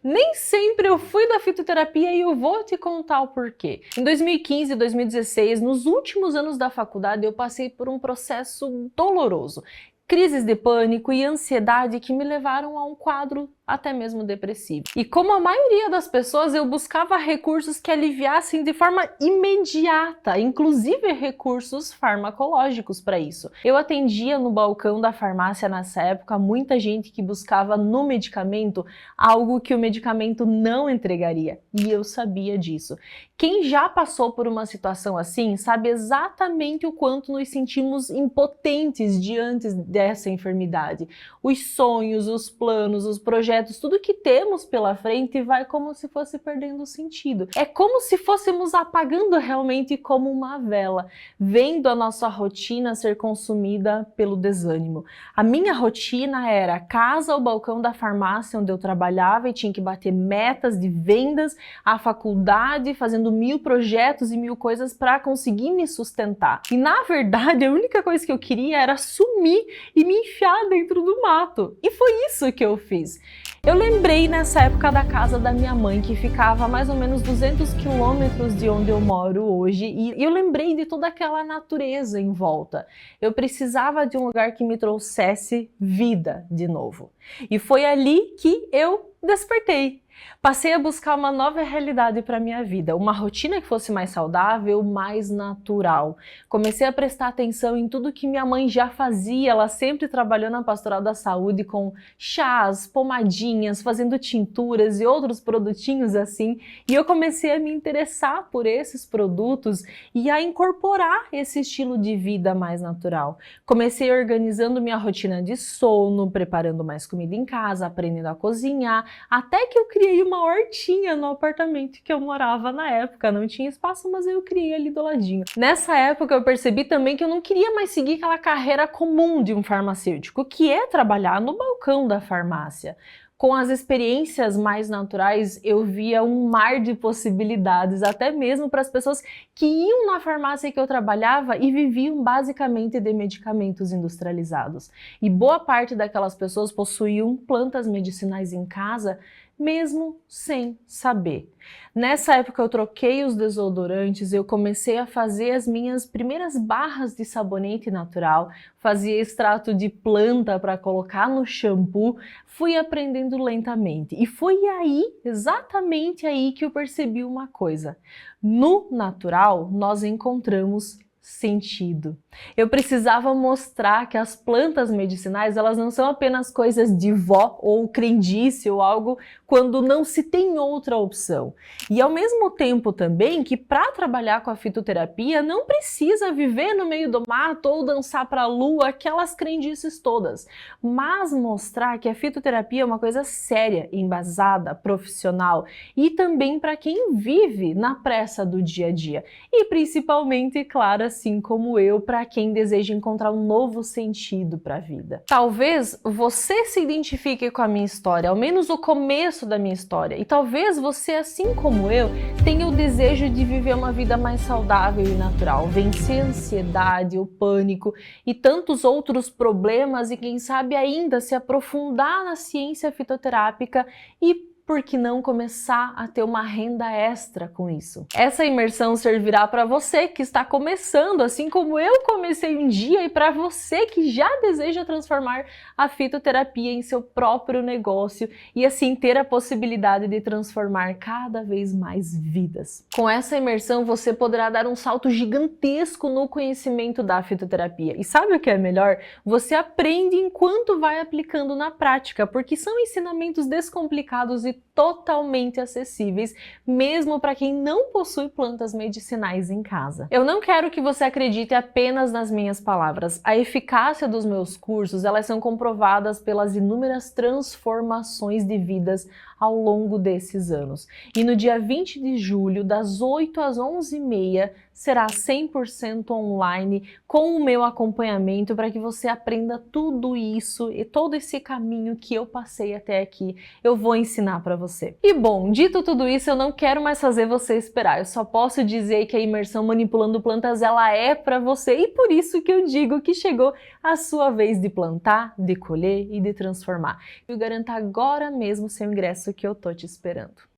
Nem sempre eu fui da fitoterapia e eu vou te contar o porquê. Em 2015 e 2016, nos últimos anos da faculdade, eu passei por um processo doloroso. Crises de pânico e ansiedade que me levaram a um quadro até mesmo depressivo. E como a maioria das pessoas, eu buscava recursos que aliviassem de forma imediata, inclusive recursos farmacológicos para isso. Eu atendia no balcão da farmácia nessa época muita gente que buscava no medicamento algo que o medicamento não entregaria, e eu sabia disso. Quem já passou por uma situação assim sabe exatamente o quanto nos sentimos impotentes diante dessa enfermidade. Os sonhos, os planos, os projetos, tudo que temos pela frente vai como se fosse perdendo sentido. É como se fôssemos apagando realmente como uma vela, vendo a nossa rotina ser consumida pelo desânimo. A minha rotina era casa ao balcão da farmácia onde eu trabalhava e tinha que bater metas de vendas, a faculdade, fazendo 1000 projetos e 1000 coisas para conseguir me sustentar. E na verdade, a única coisa que eu queria era sumir e me enfiar dentro do mato. E foi isso que eu fiz. Eu lembrei nessa época da casa da minha mãe, que ficava a mais ou menos 200 quilômetros de onde eu moro hoje, e eu lembrei de toda aquela natureza em volta. Eu precisava de um lugar que me trouxesse vida de novo. E foi ali que eu despertei. Passei a buscar uma nova realidade para minha vida, uma rotina que fosse mais saudável, mais natural. Comecei a prestar atenção em tudo que minha mãe já fazia, ela sempre trabalhou na Pastoral da Saúde com chás, pomadinhas, fazendo tinturas e outros produtinhos assim, e eu comecei a me interessar por esses produtos e a incorporar esse estilo de vida mais natural. Comecei organizando minha rotina de sono, preparando mais comida em casa, aprendendo a cozinhar, até que eu criei uma hortinha no apartamento que eu morava na época. Não tinha espaço, mas eu criei ali do ladinho. Nessa época eu percebi também que eu não queria mais seguir aquela carreira comum de um farmacêutico, que é trabalhar no balcão da farmácia. Com as experiências mais naturais, eu via um mar de possibilidades, até mesmo para as pessoas que iam na farmácia que eu trabalhava e viviam basicamente de medicamentos industrializados. E boa parte daquelas pessoas possuíam plantas medicinais em casa, mesmo sem saber. Nessa época eu troquei os desodorantes, eu comecei a fazer as minhas primeiras barras de sabonete natural, fazia extrato de planta para colocar no shampoo, fui aprendendo lentamente. E foi aí, exatamente aí, que eu percebi uma coisa. No natural, nós encontramos sentido. Eu precisava mostrar que as plantas medicinais, elas não são apenas coisas de vó ou crendice ou algo quando não se tem outra opção. E ao mesmo tempo também que para trabalhar com a fitoterapia não precisa viver no meio do mato ou dançar para a lua, aquelas crendices todas, mas mostrar que a fitoterapia é uma coisa séria, embasada, profissional e também para quem vive na pressa do dia a dia e principalmente, claro, assim como eu, para quem deseja encontrar um novo sentido para a vida. Talvez você se identifique com a minha história, ao menos o começo da minha história, e talvez você, assim como eu, tenha o desejo de viver uma vida mais saudável e natural, vencer a ansiedade, o pânico e tantos outros problemas e quem sabe ainda se aprofundar na ciência fitoterápica e por que não começar a ter uma renda extra com isso? Essa imersão servirá para você que está começando, assim como eu comecei um dia, e para você que já deseja transformar a fitoterapia em seu próprio negócio e assim ter a possibilidade de transformar cada vez mais vidas. Com essa imersão você poderá dar um salto gigantesco no conhecimento da fitoterapia. E sabe o que é melhor? Você aprende enquanto vai aplicando na prática, porque são ensinamentos descomplicados e totalmente acessíveis, mesmo para quem não possui plantas medicinais em casa. Eu não quero que você acredite apenas nas minhas palavras. A eficácia dos meus cursos, elas são comprovadas pelas inúmeras transformações de vidas ao longo desses anos. E no dia 20 de julho, das 8 às 11h30, será 100% online, com o meu acompanhamento, para que você aprenda tudo isso e todo esse caminho que eu passei até aqui, eu vou ensinar para você. E bom, dito tudo isso, eu não quero mais fazer você esperar, eu só posso dizer que a imersão Manipulando Plantas, ela é para você, e por isso que eu digo que chegou a sua vez de plantar, de colher e de transformar. Eu garanto agora mesmo seu ingresso que eu tô te esperando.